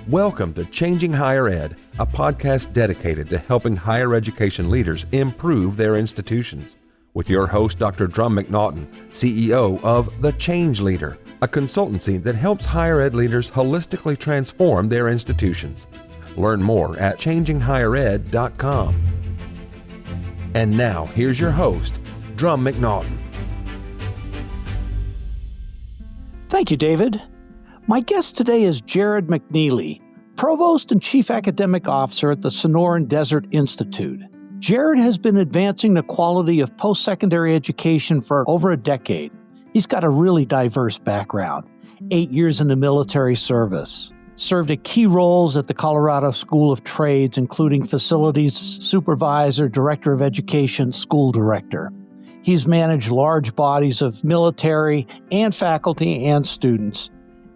Welcome to Changing Higher Ed, a podcast dedicated to helping higher education leaders improve their institutions. With your host, Dr. Drumm McNaughton, CEO of The Change Leader, a consultancy that helps higher ed leaders holistically transform their institutions. Learn more at changinghighered.com. And now, here's your host, Drumm McNaughton. Thank you, David. My guest today is Jarred McNeely, Provost and Chief Academic Officer at the Sonoran Desert Institute. Jarred has been advancing the quality of post-secondary education for over a decade. He's got a really diverse background, 8 years in the military service, served at key roles at the Colorado School of Trades, including facilities supervisor, director of education, school director. He's managed large bodies of military and faculty and students.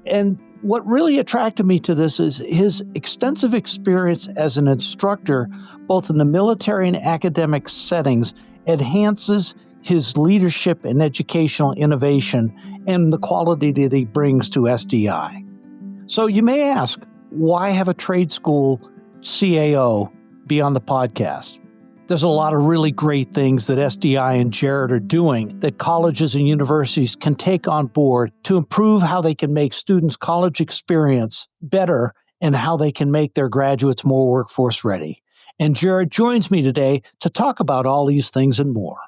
And what really attracted me to this is his extensive experience as an instructor, both in the military and academic settings, enhances his leadership and educational innovation and the quality that he brings to SDI. So you may ask, why have a trade school CAO be on the podcast? There's a lot of really great things that SDI and Jarred are doing that colleges and universities can take on board to improve how they can make students' college experience better and how they can make their graduates more workforce ready. And Jarred joins me today to talk about all these things and more.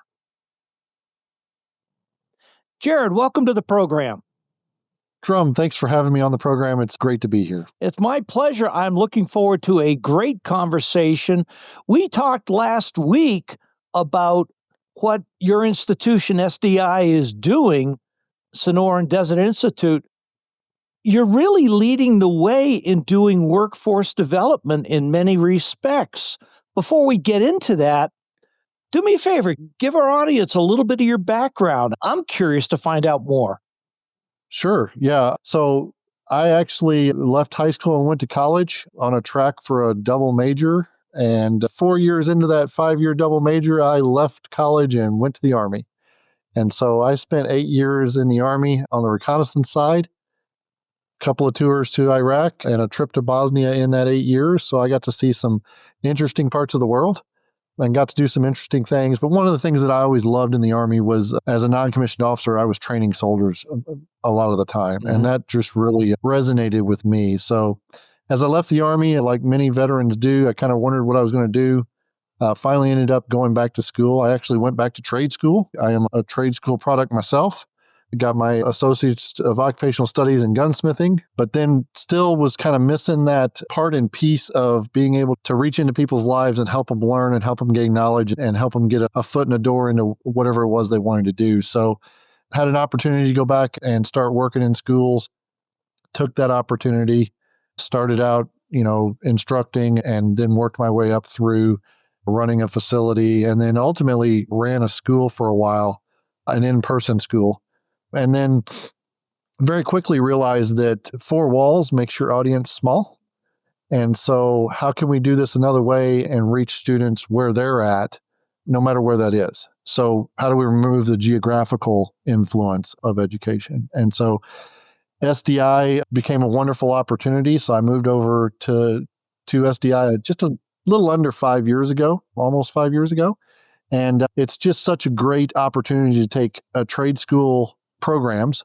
Jarred, welcome to the program. Drumm, thanks for having me on the program. It's great to be here. It's my pleasure. I'm looking forward to a great conversation. We talked last week about what your institution, SDI, is doing, Sonoran Desert Institute. You're really leading the way in doing workforce development in many respects. Before we get into that, do me a favor, give our audience a little bit of your background. I'm curious to find out more. Sure. Yeah. So I actually left high school and went to college on a track for a double major. And 4 years into that 5-year double major, I left college and went to the Army. And so I spent 8 years in the Army on the reconnaissance side, a couple of tours to Iraq and a trip to Bosnia in that 8 years. So I got to see some interesting parts of the world and got to do some interesting things. But one of the things that I always loved in the Army was, as a non-commissioned officer, I was training soldiers a lot of the time. Mm-hmm. And that just really resonated with me. So as I left the Army, like many veterans do, I kind of wondered what I was going to do. Finally ended up going back to school. I actually went back to trade school. I am a trade school product myself. I got my Associates of Occupational Studies in gunsmithing, but then still was kind of missing that part and piece of being able to reach into people's lives and help them learn and help them gain knowledge and help them get a foot in the door into whatever it was they wanted to do. So had an opportunity to go back and start working in schools, took that opportunity, started out, instructing, and then worked my way up through running a facility, and then ultimately ran a school for a while, an in-person school. And then very quickly realized that 4 walls makes your audience small. And so how can we do this another way and reach students where they're at, no matter where that is? So how do we remove the geographical influence of education? And so SDI became a wonderful opportunity. So I moved over to SDI just a little under 5 years ago, almost 5 years ago. And it's just such a great opportunity to take a trade school programs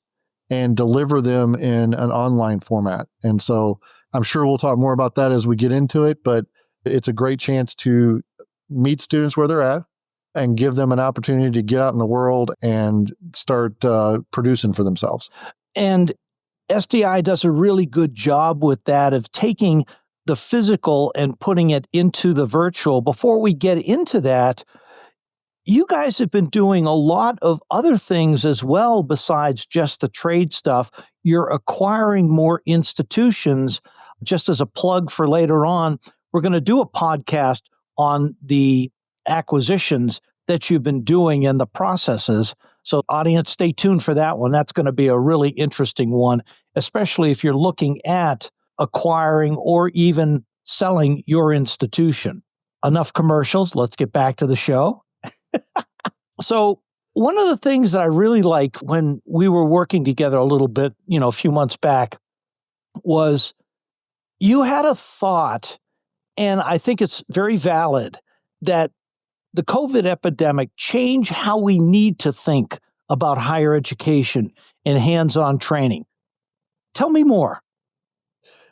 and deliver them in an online format. And so I'm sure we'll talk more about that as we get into it, but it's a great chance to meet students where they're at and give them an opportunity to get out in the world and start producing for themselves. And SDI does a really good job with that, of taking the physical and putting it into the virtual. Before we get into that, you guys have been doing a lot of other things as well besides just the trade stuff. You're acquiring more institutions. Just as a plug for later on, we're going to do a podcast on the acquisitions that you've been doing and the processes. So audience, stay tuned for that one. That's going to be a really interesting one, especially if you're looking at acquiring or even selling your institution. Enough commercials. Let's get back to the show. So one of the things that I really like when we were working together a little bit, a few months back, was You had a thought, and I think it's very valid, that the COVID epidemic changed how we need to think about higher education and hands-on training. Tell me more.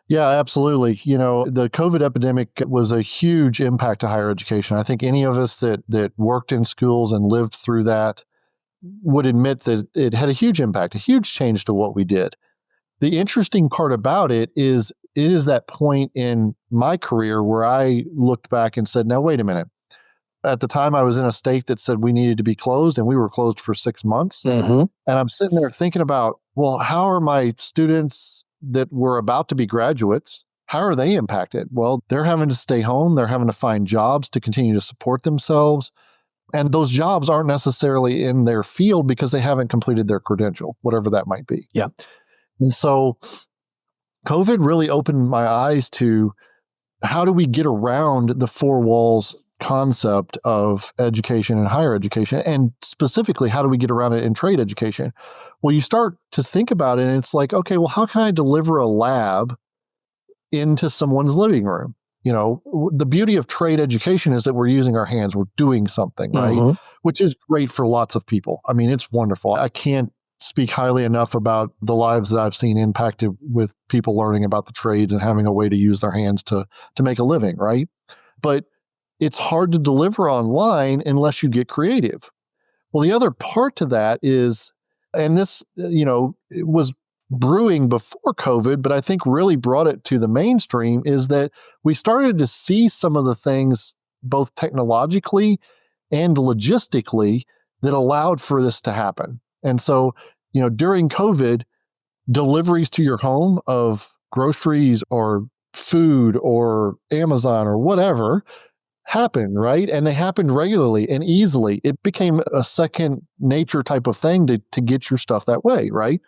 Yeah, absolutely. The COVID epidemic was a huge impact to higher education. I think any of us that worked in schools and lived through that would admit that it had a huge impact, a huge change to what we did. The interesting part about it is that point in my career where I looked back and said, now, wait a minute. At the time, I was in a state that said we needed to be closed, and we were closed for 6 months. Mm-hmm. And I'm sitting there thinking about, well, how are my students that were about to be graduates, how are they impacted? Well, they're having to stay home. They're having to find jobs to continue to support themselves. And those jobs aren't necessarily in their field because they haven't completed their credential, whatever that might be. Yeah. And so COVID really opened my eyes to how do we get around the four walls concept of education and higher education, and specifically, how do we get around it in trade education? Well, you start to think about it, and it's like, okay, well, how can I deliver a lab into someone's living room? The beauty of trade education is that we're using our hands, we're doing something, right? Mm-hmm. Which is great for lots of people. I mean, it's wonderful. I can't speak highly enough about the lives that I've seen impacted with people learning about the trades and having a way to use their hands to make a living, right? But it's hard to deliver online unless you get creative. Well, the other part to that is, and this, it was brewing before COVID, but I think really brought it to the mainstream, is that we started to see some of the things, both technologically and logistically, that allowed for this to happen. And so, during COVID, deliveries to your home of groceries or food or Amazon or whatever happened, right? And they happened regularly and easily. It became a second nature type of thing to get your stuff that way, right?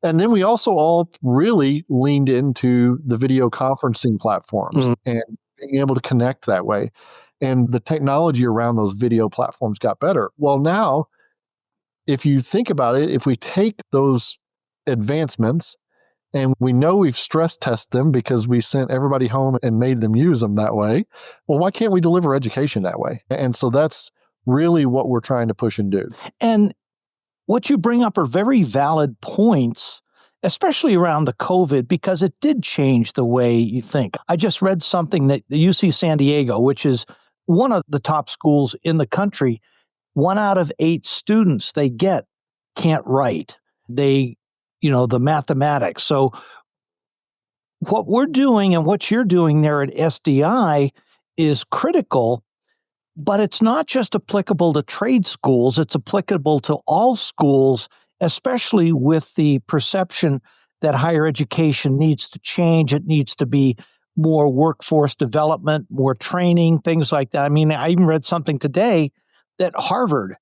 And then we also all really leaned into the video conferencing platforms and being able to connect that way. And the technology around those video platforms got better. Well, now, if you think about it, if we take those advancements and we know we've stress tested them because we sent everybody home and made them use them that way, well, why can't we deliver education that way? And so that's really what we're trying to push and do. And what you bring up are very valid points, especially around the COVID, because it did change the way you think. I just read something that the UC San Diego, which is one of the top schools in the country, 1 out of 8 students they get can't write. The mathematics. So what we're doing and what you're doing there at SDI is critical, but it's not just applicable to trade schools. It's applicable to all schools, especially with the perception that higher education needs to change. It needs to be more workforce development, more training, things like that. I mean, I even read something today that Harvard,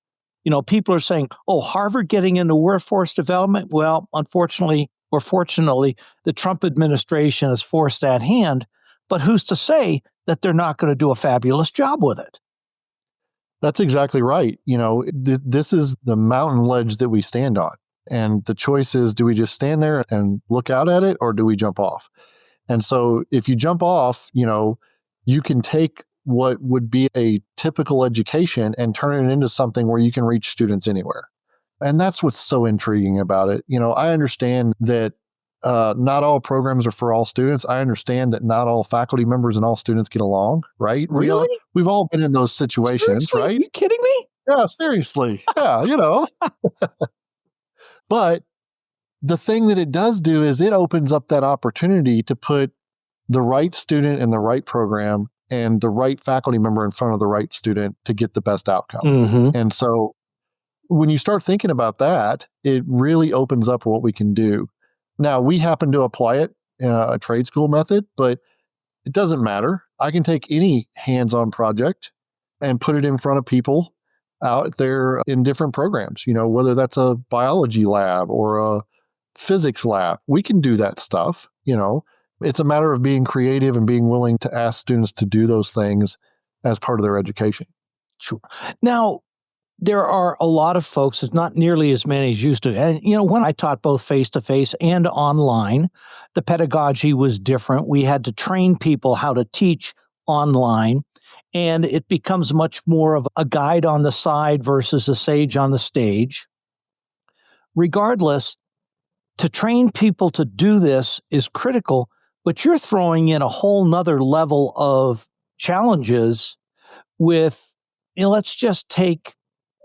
people are saying, oh, Harvard getting into workforce development. Well, unfortunately or fortunately, the Trump administration has forced that hand. But who's to say that they're not going to do a fabulous job with it? That's exactly right. This is the mountain ledge that we stand on. And the choice is, do we just stand there and look out at it, or do we jump off? And so if you jump off, you can take what would be a typical education and turn it into something where you can reach students anywhere. And that's what's so intriguing about it. I understand that not all programs are for all students. I understand that not all faculty members and all students get along, right? Really? We've all been in those situations, Seriously? right? Are you kidding me? Yeah, seriously. Yeah, But the thing that it does do is it opens up that opportunity to put the right student in the right program and the right faculty member in front of the right student to get the best outcome. Mm-hmm. And so when you start thinking about that, it really opens up what we can do. Now, we happen to apply it in a trade school method, but it doesn't matter. I can take any hands-on project and put it in front of people out there in different programs, whether that's a biology lab or a physics lab. We can do that stuff, It's a matter of being creative and being willing to ask students to do those things as part of their education. Sure. Now, There are a lot of folks, it's not nearly as many as used to. And, when I taught both face-to-face and online, the pedagogy was different. We had to train people how to teach online, and it becomes much more of a guide on the side versus a sage on the stage. Regardless, to train people to do this is critical, but you're throwing in a whole nother level of challenges with, let's just take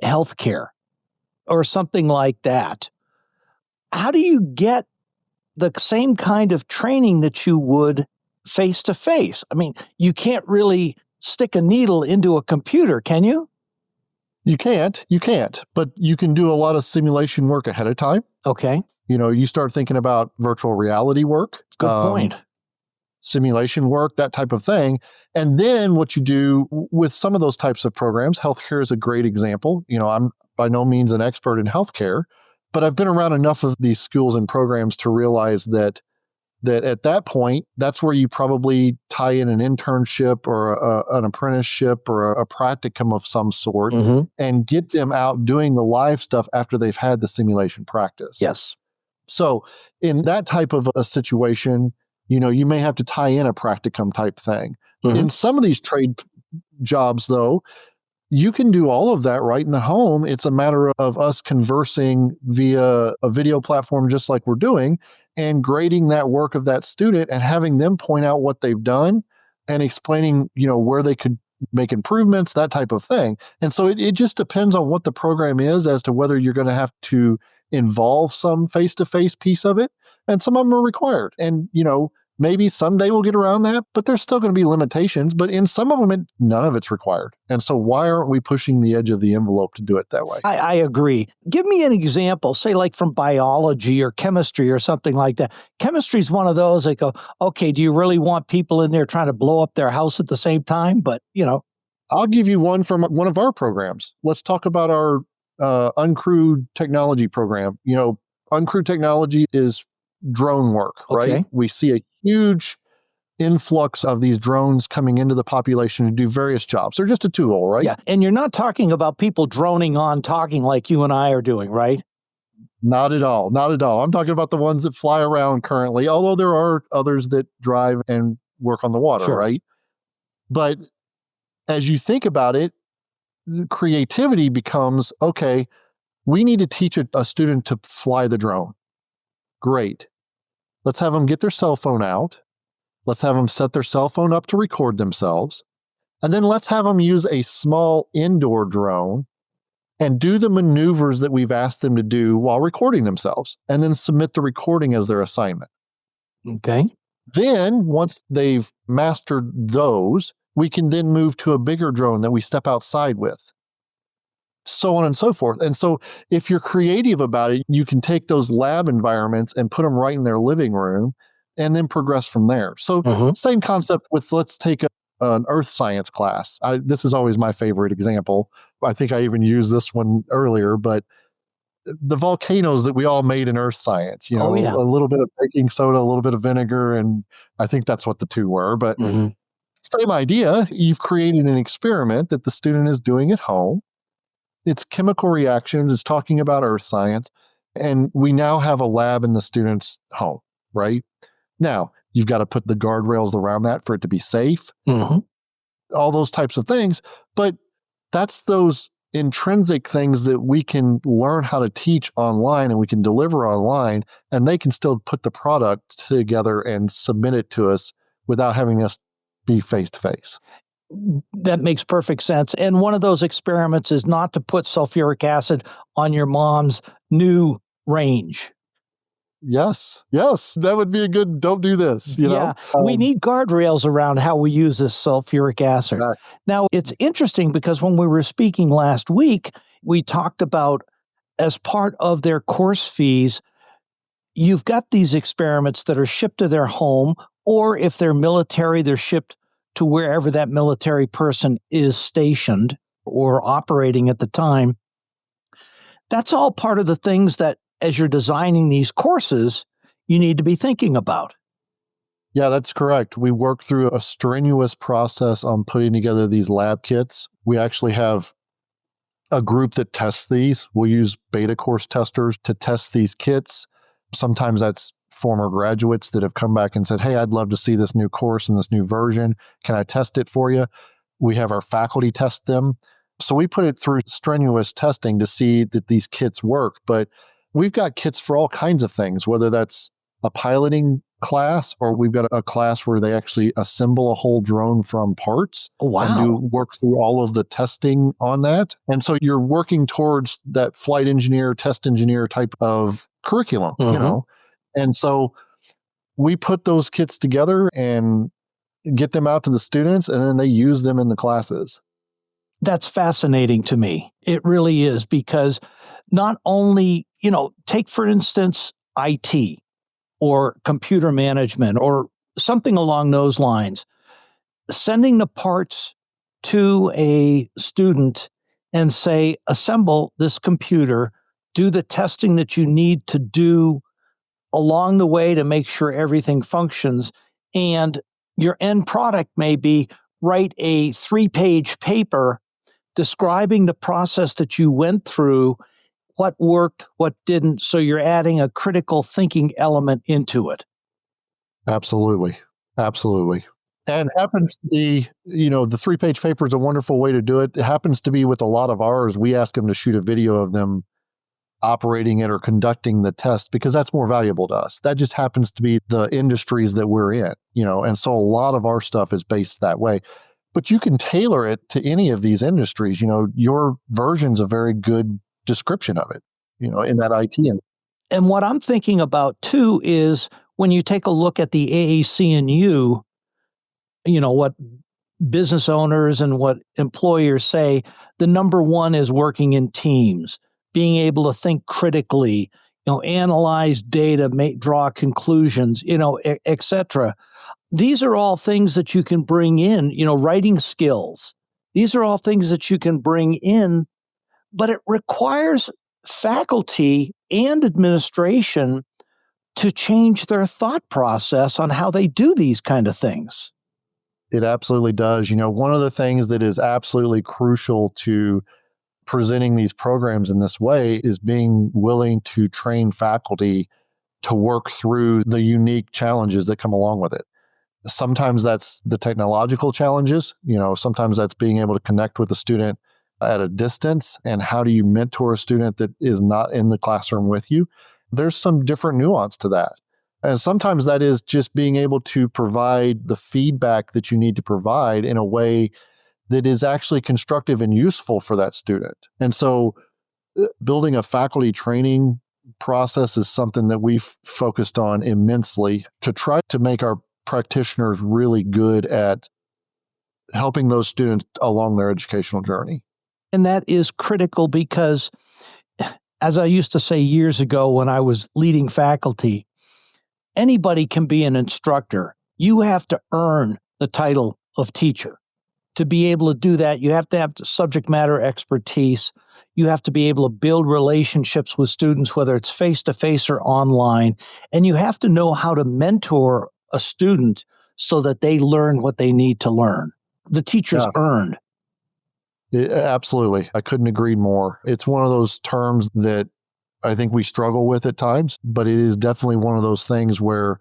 healthcare or something like that. How do you get the same kind of training that you would face to face? I mean, you can't really stick a needle into a computer, can you? You can't, but you can do a lot of simulation work ahead of time. Okay. You start thinking about virtual reality work. Good point. Simulation work, that type of thing. And then what you do with some of those types of programs, healthcare is a great example. I'm by no means an expert in healthcare, but I've been around enough of these schools and programs to realize that at that point, that's where you probably tie in an internship or an apprenticeship or a practicum of some sort and get them out doing the live stuff after they've had the simulation practice. Yes. So in that type of a situation, you may have to tie in a practicum type thing. In some of these trade jobs, though, you can do all of that right in the home. It's a matter of us conversing via a video platform, just like we're doing, and grading that work of that student and having them point out what they've done and explaining, where they could make improvements, that type of thing. And so it just depends on what the program is as to whether you're going to have to involve some face-to-face piece of it. And some of them are required. And, maybe someday we'll get around that, but there's still going to be limitations. But in some of them, none of it's required. And so why aren't we pushing the edge of the envelope to do it that way? I agree. Give me an example, say like from biology or chemistry or something like that. Chemistry is one of those that go, okay, do you really want people in there trying to blow up their house at the same time? But, I'll give you one from one of our programs. Let's talk about our uncrewed technology program. Uncrewed technology is drone work, right? Okay. We see a huge influx of these drones coming into the population to do various jobs. They're just a tool, right? Yeah. And you're not talking about people droning on talking like you and I are doing, right? Not at all. Not at all. I'm talking about the ones that fly around currently, although there are others that drive and work on the water, Sure. right? But as you think about it, the creativity becomes, okay, we need to teach a student to fly the drone. Great. Let's have them get their cell phone out. Let's have them set their cell phone up to record themselves. And then let's have them use a small indoor drone and do the maneuvers that we've asked them to do while recording themselves, and then submit the recording as their assignment. Okay. Then once they've mastered those, we can then move to a bigger drone that we step outside with. So on and so forth. And so if you're creative about it, you can take those lab environments and put them right in their living room and then progress from there. So same concept with, let's take an earth science class. This is always my favorite example. I think I even used this one earlier, but the volcanoes that we all made in earth science, a little bit of baking soda, a little bit of vinegar, and I think that's what the two were. But same idea. You've created an experiment that the student is doing at home. It's chemical reactions. It's talking about earth science. And we now have a lab in the student's home, right? Now, you've got to put the guardrails around that for it to be safe. All those types of things. But that's those intrinsic things that we can learn how to teach online and we can deliver online, and they can still put the product together and submit it to us without having us be face-to-face. That makes perfect sense. And one of those experiments is not to put sulfuric acid on your mom's new range. Yes, that would be a good, don't do this. We need guardrails around how we use this sulfuric acid. Right. Now, it's interesting because when we were speaking last week, we talked about, as part of their course fees, you've got these experiments that are shipped to their home, or if they're military, they're shipped to wherever that military person is stationed or operating at the time. That's all part of the things that, as you're designing these courses, you need to be thinking about. Yeah, that's correct. We work through a strenuous process on putting together these lab kits. We actually have a group that tests these. We'll use beta course testers to test these kits. Sometimes that's former graduates that have come back and said, hey, I'd love to see this new course and this new version. Can I test it for you? We have our faculty test them. So we put it through strenuous testing to see that these kits work. But we've got kits for all kinds of things, whether that's a piloting class or we've got a class where they actually assemble a whole drone from parts. Oh, wow. And do work through all of the testing on that. And so you're working towards that flight engineer, test engineer type of curriculum, you know. And so we put those kits together and get them out to the students, and then they use them in the classes. That's fascinating to me. It really is, because not only, take for instance, IT or computer management or something along those lines, sending the parts to a student and say, assemble this computer, do the testing that you need to do along the way to make sure everything functions. And your end product may be write a 3-page paper describing the process that you went through, what worked, what didn't. So you're adding a critical thinking element into it. Absolutely. Absolutely. And it happens to be, the 3-page paper is a wonderful way to do it. It happens to be with a lot of ours, we ask them to shoot a video of them operating it or conducting the test because that's more valuable to us. That just happens to be the industries that we're in, and so a lot of our stuff is based that way. But you can tailor it to any of these industries. Your version's a very good description of it, in that IT industry. And what I'm thinking about too is when you take a look at the AAC&U, what business owners and what employers say, the number one is working in teams, being able to think critically, analyze data, draw conclusions, et cetera. These are all things that you can bring in, writing skills. These are all things that you can bring in, but it requires faculty and administration to change their thought process on how they do these kind of things. It absolutely does. One of the things that is absolutely crucial to presenting these programs in this way is being willing to train faculty to work through the unique challenges that come along with it. Sometimes that's the technological challenges, sometimes that's being able to connect with the student at a distance. And how do you mentor a student that is not in the classroom with you? There's some different nuance to that. And sometimes that is just being able to provide the feedback that you need to provide in a way that is actually constructive and useful for that student. And so building a faculty training process is something that we've focused on immensely to try to make our practitioners really good at helping those students along their educational journey. And that is critical because, as I used to say years ago when I was leading faculty, anybody can be an instructor. You have to earn the title of teacher. To be able to do that, you have to have subject matter expertise. You have to be able to build relationships with students, whether it's face-to-face or online. And you have to know how to mentor a student so that they learn what they need to learn. The teacher's earned. Absolutely. I couldn't agree more. It's one of those terms that I think we struggle with at times, but it is definitely one of those things where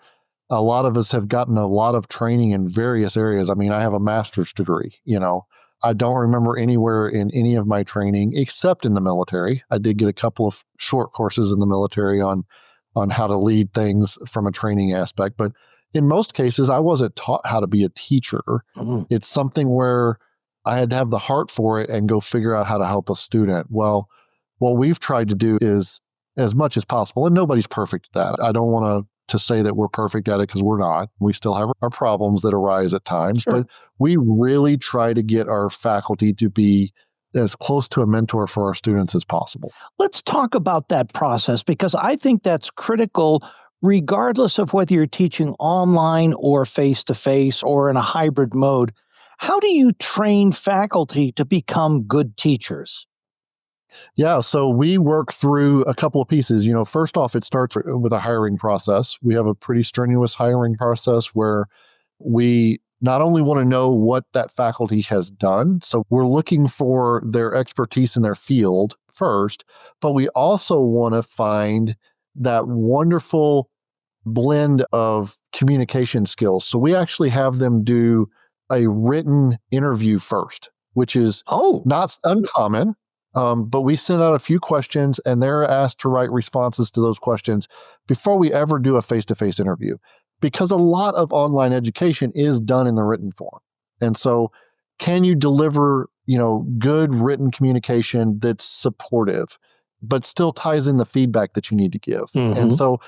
a lot of us have gotten a lot of training in various areas. I mean, I have a master's degree, I don't remember anywhere in any of my training except in the military. I did get a couple of short courses in the military on how to lead things from a training aspect. But in most cases, I wasn't taught how to be a teacher. It's something where I had to have the heart for it and go figure out how to help a student. Well, what we've tried to do is as much as possible, and nobody's perfect at that. I don't want to say that we're perfect at it because we're not. We still have our problems that arise at times, but we really try to get our faculty to be as close to a mentor for our students as possible. Let's talk about that process because I think that's critical regardless of whether you're teaching online or face-to-face or in a hybrid mode. How do you train faculty to become good teachers? Yeah, so we work through a couple of pieces. First off, it starts with a hiring process. We have a pretty strenuous hiring process where we not only want to know what that faculty has done, so we're looking for their expertise in their field first, but we also want to find that wonderful blend of communication skills. So we actually have them do a written interview first, which is not uncommon, but we send out a few questions and they're asked to write responses to those questions before we ever do a face-to-face interview. Because a lot of online education is done in the written form. And so can you deliver, good written communication that's supportive, but still ties in the feedback that you need to give? Mm-hmm. And so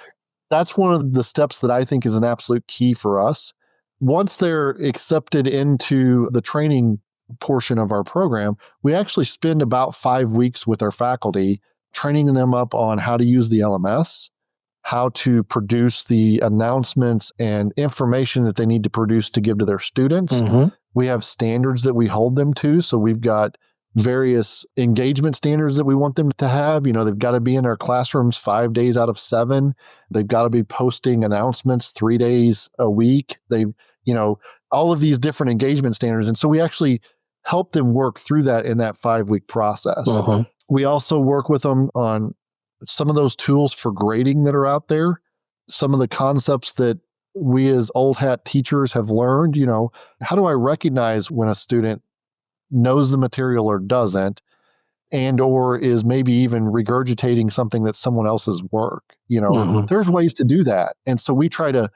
that's one of the steps that I think is an absolute key for us. Once they're accepted into the training portion of our program, we actually spend about 5 weeks with our faculty, training them up on how to use the LMS, how to produce the announcements and information that they need to produce to give to their students. Mm-hmm. We have standards that we hold them to. So we've got various engagement standards that we want them to have. They've got to be in our classrooms 5 days out of 7. They've got to be posting announcements 3 days a week. All of these different engagement standards. And so we actually help them work through that in that 5-week process. Uh-huh. We also work with them on some of those tools for grading that are out there, some of the concepts that we as old hat teachers have learned. How do I recognize when a student knows the material or doesn't, and or is maybe even regurgitating something that's someone else's work? Mm-hmm. There's ways to do that. And so we try to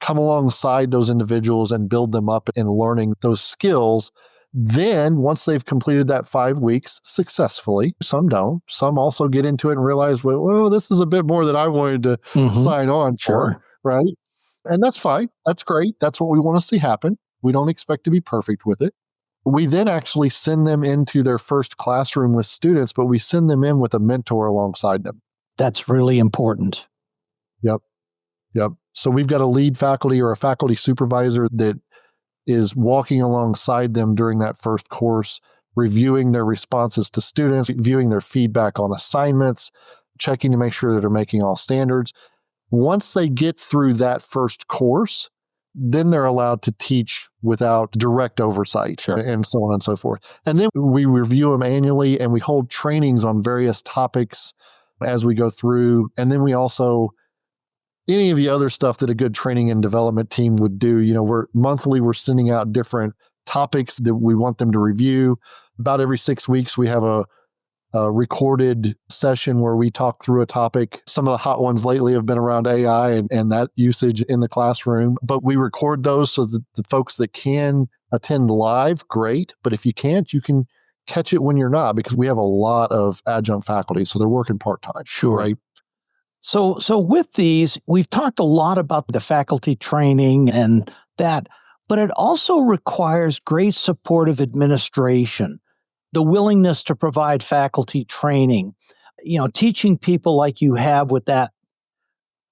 come alongside those individuals and build them up in learning those skills. Then once they've completed that 5 weeks successfully, some don't, some also get into it and realize, well, this is a bit more than I wanted to sign on for, right? And that's fine. That's great. That's what we want to see happen. We don't expect to be perfect with it. We then actually send them into their first classroom with students, but we send them in with a mentor alongside them. That's really important. Yep. So we've got a lead faculty or a faculty supervisor that is walking alongside them during that first course, reviewing their responses to students, viewing their feedback on assignments, checking to make sure that they're making all standards. Once they get through that first course, then they're allowed to teach without direct oversight and so on and so forth. And then we review them annually and we hold trainings on various topics as we go through. And then we also, any of the other stuff that a good training and development team would do, we're sending out different topics that we want them to review. About every 6 weeks, we have a recorded session where we talk through a topic. Some of the hot ones lately have been around AI and that usage in the classroom, but we record those so that the folks that can attend live, great. But if you can't, you can catch it when you're not, because we have a lot of adjunct faculty, so they're working part-time. Sure. Right? So with these, we've talked a lot about the faculty training and that, but it also requires great supportive administration, the willingness to provide faculty training, teaching people like you have with that.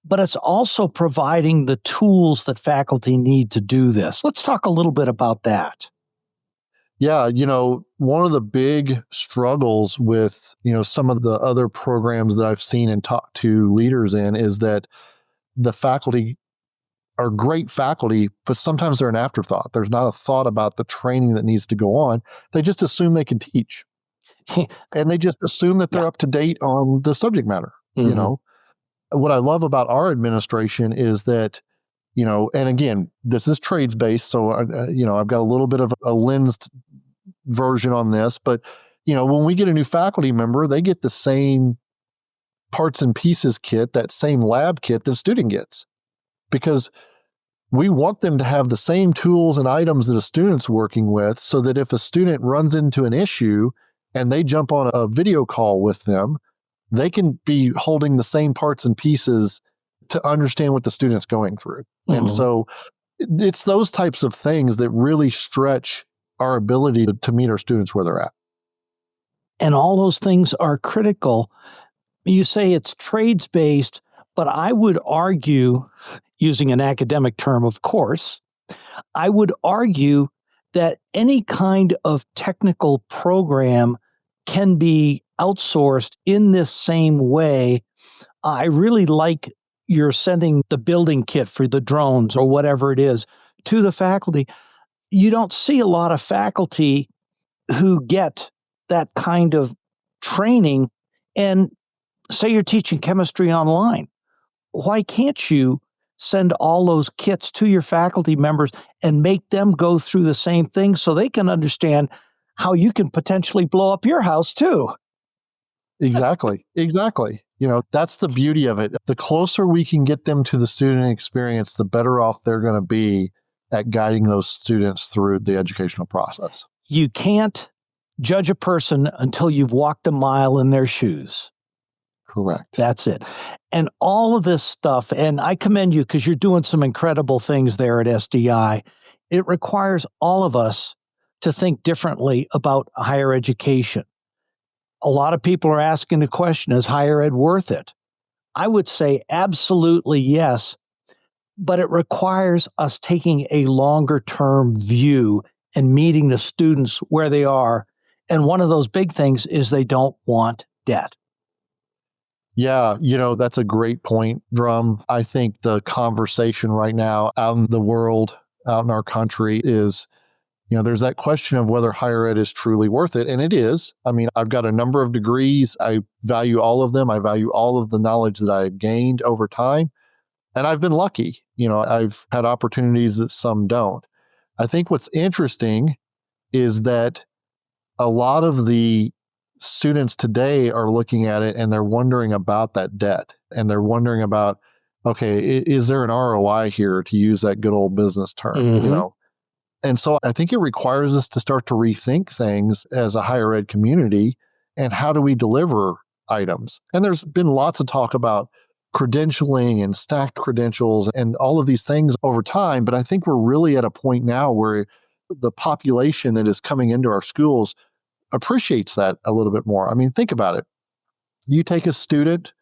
But it's also providing the tools that faculty need to do this. Let's talk a little bit about that. Yeah, one of the big struggles with, some of the other programs that I've seen and talked to leaders in is that the faculty are great faculty, but sometimes they're an afterthought. There's not a thought about the training that needs to go on. They just assume they can teach. And they just assume that they're up to date on the subject matter. Mm-hmm. What I love about our administration is that, and again, this is trades-based, so, I've got a little bit of a lensed version on this, but, when we get a new faculty member, they get the same parts and pieces kit, that same lab kit that a student gets, because we want them to have the same tools and items that a student's working with, so that if a student runs into an issue and they jump on a video call with them, they can be holding the same parts and pieces to understand what the student's going through. Mm-hmm. And so it's those types of things that really stretch our ability to meet our students where they're at. And all those things are critical. You say it's trades-based, but I would argue, using an academic term, of course, I would argue that any kind of technical program can be outsourced in this same way. I really like you're sending the building kit for the drones or whatever it is to the faculty. you don't see a lot of faculty who get that kind of training. And say you're teaching chemistry online. Why can't you send all those kits to your faculty members and make them go through the same thing so they can understand how you can potentially blow up your house too? Exactly. Exactly. That's the beauty of it. The closer we can get them to the student experience, the better off they're going to be at guiding those students through the educational process. You can't judge a person until you've walked a mile in their shoes. Correct. That's it. And all of this stuff, and I commend you because you're doing some incredible things there at SDI. It requires all of us to think differently about higher education. A lot of people are asking the question, is higher ed worth it? I would say absolutely yes, but it requires us taking a longer term view and meeting the students where they are. And one of those big things is they don't want debt. Yeah, that's a great point, Drumm. I think the conversation right now out in the world, out in our country is, there's that question of whether higher ed is truly worth it. And it is. I mean, I've got a number of degrees. I value all of them. I value all of the knowledge that I've gained over time. And I've been lucky. I've had opportunities that some don't. I think what's interesting is that a lot of the students today are looking at it and they're wondering about that debt. And they're wondering about, okay, is there an ROI here, to use that good old business term, Mm-hmm. And so I think it requires us to start to rethink things as a higher ed community, and how do we deliver items? And there's been lots of talk about credentialing and stacked credentials and all of these things over time. But I think we're really at a point now where the population that is coming into our schools appreciates that a little bit more. I mean, think about it. You take a student,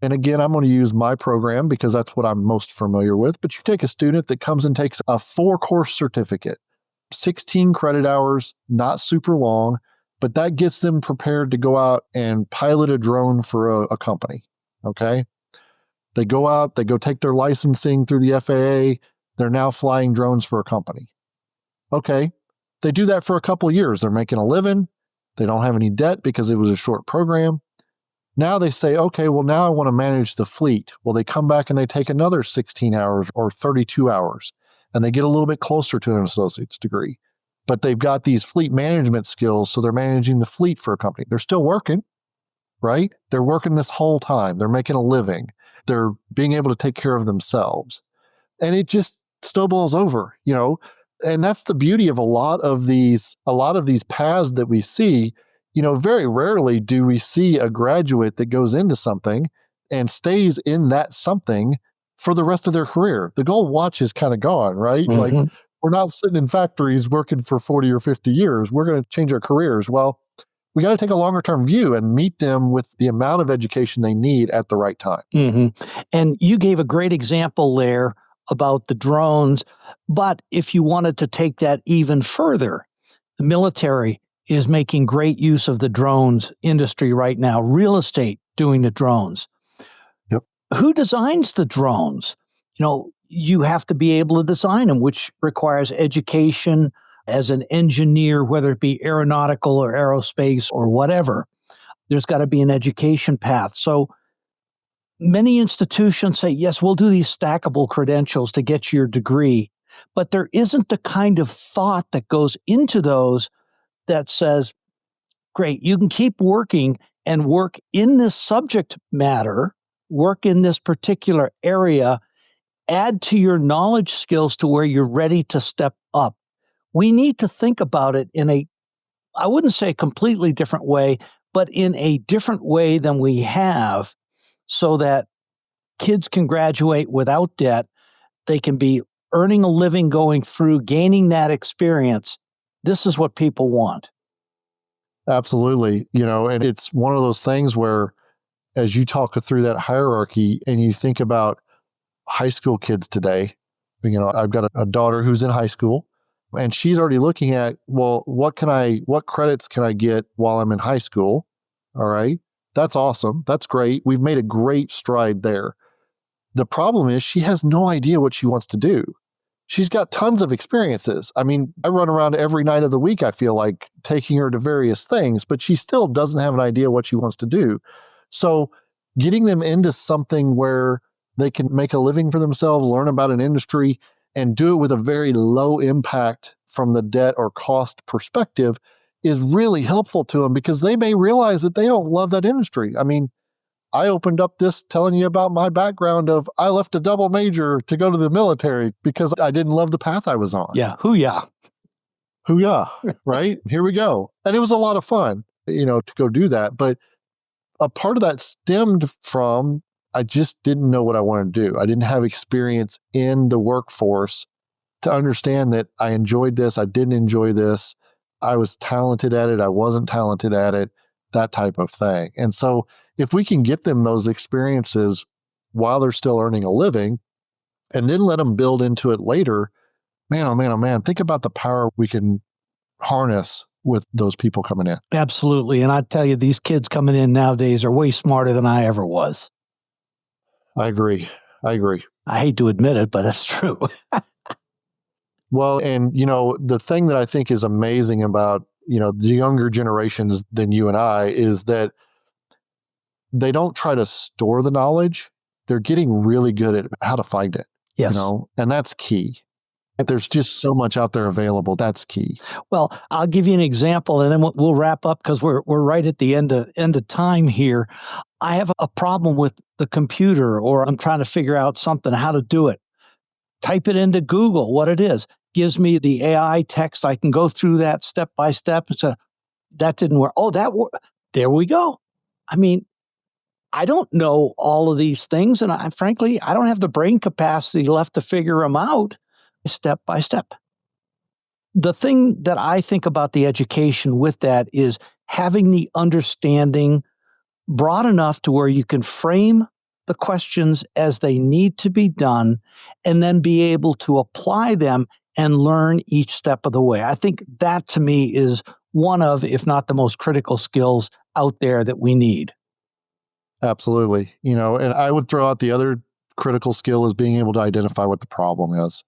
and again, I'm going to use my program because that's what I'm most familiar with, but you take a student that comes and takes a 4-course certificate, 16 credit hours, not super long, but that gets them prepared to go out and pilot a drone for a company, okay? They go out, they go take their licensing through the FAA, they're now flying drones for a company. Okay, they do that for a couple of years. They're making a living. They don't have any debt because it was a short program. Now they say, okay, well, now I want to manage the fleet. Well, they come back and they take another 16 hours or 32 hours, and they get a little bit closer to an associate's degree. But they've got these fleet management skills, so they're managing the fleet for a company. They're still working, right? They're working this whole time. They're making a living. They're being able to take care of themselves. And it just snowballs over, And that's the beauty of a lot of these paths that we see. Very rarely do we see a graduate that goes into something and stays in that something for the rest of their career. The gold watch is kind of gone, right? Mm-hmm. Like, we're not sitting in factories working for 40 or 50 years. We're going to change our careers. Well, we got to take a longer term view and meet them with the amount of education they need at the right time. Mm-hmm. And you gave a great example there about the drones. But if you wanted to take that even further, the military is making great use of the drones industry right now. Real estate doing the drones. Yep. Who designs the drones? You have to be able to design them, which requires education as an engineer, whether it be aeronautical or aerospace or whatever. There's got to be an education path. So many institutions say, yes, we'll do these stackable credentials to get your degree, but there isn't the kind of thought that goes into those that says, great, you can keep working and work in this subject matter, work in this particular area, add to your knowledge skills to where you're ready to step up. We need to think about it in I wouldn't say a completely different way, but in a different way than we have, so that kids can graduate without debt. They can be earning a living going through, gaining that experience. This is what people want. Absolutely. And it's one of those things where, as you talk through that hierarchy and you think about high school kids today, I've got a daughter who's in high school, and she's already looking at, well, what credits can I get while I'm in high school? All right. That's awesome. That's great. We've made a great stride there. The problem is she has no idea what she wants to do. she's got tons of experiences. I mean, I run around every night of the week, I feel like, taking her to various things, but she still doesn't have an idea what she wants to do. So getting them into something where they can make a living for themselves, learn about an industry, and do it with a very low impact from the debt or cost perspective is really helpful to them, because they may realize that they don't love that industry. I mean, I opened up this telling you about my background of I left a double major to go to the military because I didn't love the path I was on. Yeah. Hoo-yah. Hoo-yah, right? Here we go. And it was a lot of fun, to go do that. But a part of that stemmed from I just didn't know what I wanted to do. I didn't have experience in the workforce to understand that I enjoyed this, I didn't enjoy this, I was talented at it, I wasn't talented at it, that type of thing. And so if we can get them those experiences while they're still earning a living and then let them build into it later, man, oh man, oh man, think about the power we can harness with those people coming in. Absolutely. And I tell you, these kids coming in nowadays are way smarter than I ever was. I agree. I hate to admit it, but that's true. Well, and the thing that I think is amazing about, the younger generations than you and I is that they don't try to store the knowledge. They're getting really good at how to find it. Yes. And that's key. There's just so much out there available. That's key. Well, I'll give you an example, and then we'll wrap up because we're right at the end of time here. I have a problem with the computer, or I'm trying to figure out something, how to do it. Type it into Google, what it is. Gives me the AI text. I can go through that step by step and say, that didn't work. Oh, there we go. I mean, I don't know all of these things, and frankly, I don't have the brain capacity left to figure them out step by step. The thing that I think about the education with that is having the understanding broad enough to where you can frame the questions as they need to be done and then be able to apply them and learn each step of the way. I think that to me is one of, if not the most critical skills out there that we need. Absolutely. And I would throw out the other critical skill is being able to identify what the problem is.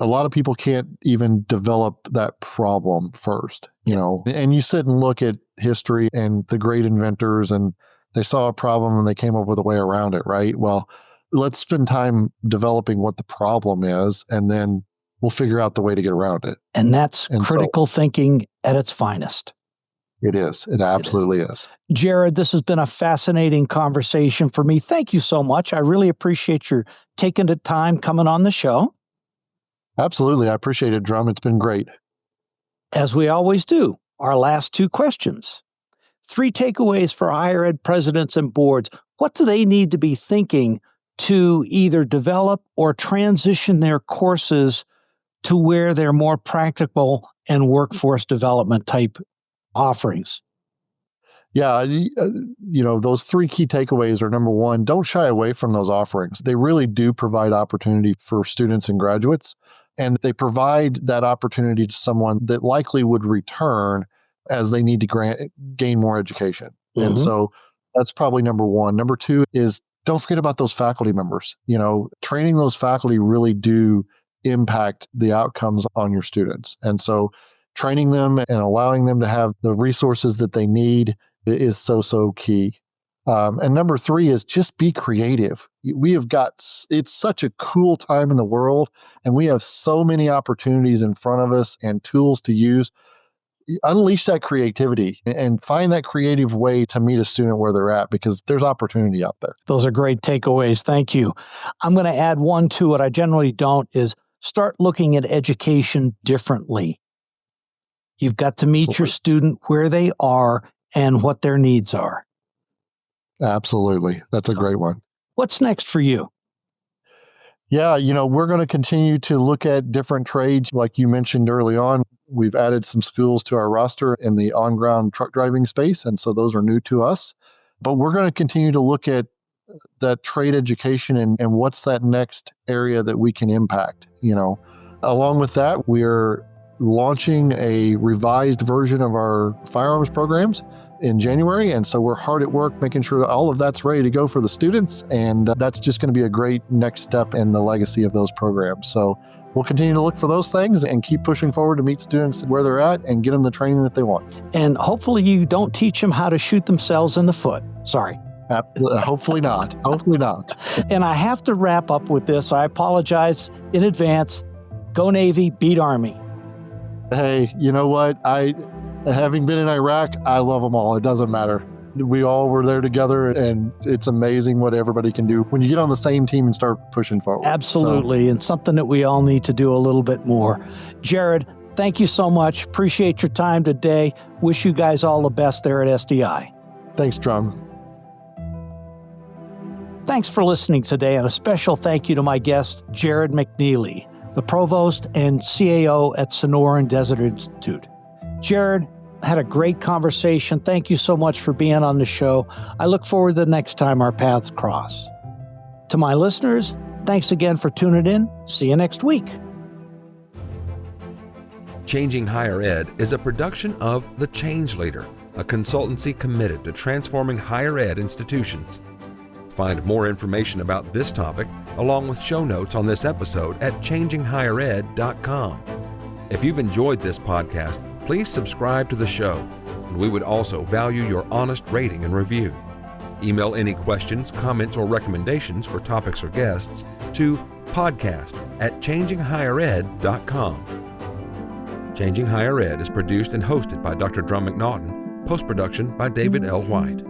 A lot of people can't even develop that problem first, and you sit and look at history and the great inventors, and they saw a problem and they came up with a way around it, right? Well, let's spend time developing what the problem is, and then we'll figure out the way to get around it. And that's critical thinking at its finest. It is. It absolutely is. Jarred, this has been a fascinating conversation for me. Thank you so much. I really appreciate your taking the time coming on the show. Absolutely. I appreciate it, Drumm. It's been great. As we always do, our last two questions. 3 takeaways for higher ed presidents and boards. What do they need to be thinking to either develop or transition their courses to where they're more practical and workforce development type offerings? Yeah, those 3 key takeaways are, number one, don't shy away from those offerings. They really do provide opportunity for students and graduates, and they provide that opportunity to someone that likely would return as they need to gain more education. Mm-hmm. And so that's probably number one. Number 2 is don't forget about those faculty members. Training those faculty really do impact the outcomes on your students. And so training them and allowing them to have the resources that they need is so key. And number 3 is just be creative. It's such a cool time in the world, and we have so many opportunities in front of us and tools to use. Unleash that creativity and find that creative way to meet a student where they're at, because there's opportunity out there. Those are great takeaways. Thank you. I'm going to add one to it. I generally don't, is start looking at education differently. You've got to meet your student where they are and what their needs are. Absolutely. That's a great one. What's next for you? Yeah, we're going to continue to look at different trades. Like you mentioned early on, we've added some schools to our roster in the on-ground truck driving space, and so those are new to us. But we're going to continue to look at that trade education and what's that next area that we can impact. Along with that, we're launching a revised version of our firearms programs in January. And so we're hard at work making sure that all of that's ready to go for the students. And that's just going to be a great next step in the legacy of those programs. So we'll continue to look for those things and keep pushing forward to meet students where they're at and get them the training that they want. And hopefully you don't teach them how to shoot themselves in the foot. Sorry. Hopefully not. Hopefully not. And I have to wrap up with this. I apologize in advance. Go Navy, beat Army. Hey, you know what? Having been in Iraq, I love them all. It doesn't matter. We all were there together, and it's amazing what everybody can do when you get on the same team and start pushing forward. Absolutely, and something that we all need to do a little bit more. Jarred, thank you so much. Appreciate your time today. Wish you guys all the best there at SDI. Thanks, Drumm. Thanks for listening today, and a special thank you to my guest, Jarred McNeely, the Provost and CAO at Sonoran Desert Institute. Jarred, had a great conversation. Thank you so much for being on the show. I look forward to the next time our paths cross. To my listeners, thanks again for tuning in. See you next week. Changing Higher Ed is a production of The Change Leader, a consultancy committed to transforming higher ed institutions. Find more information about this topic, along with show notes on this episode at changinghighered.com. If you've enjoyed this podcast, please subscribe to the show, and we would also value your honest rating and review. Email any questions, comments, or recommendations for topics or guests to podcast@changinghighered.com. Changing Higher Ed is produced and hosted by Dr. Drumm McNaughton, post-production by David L. White.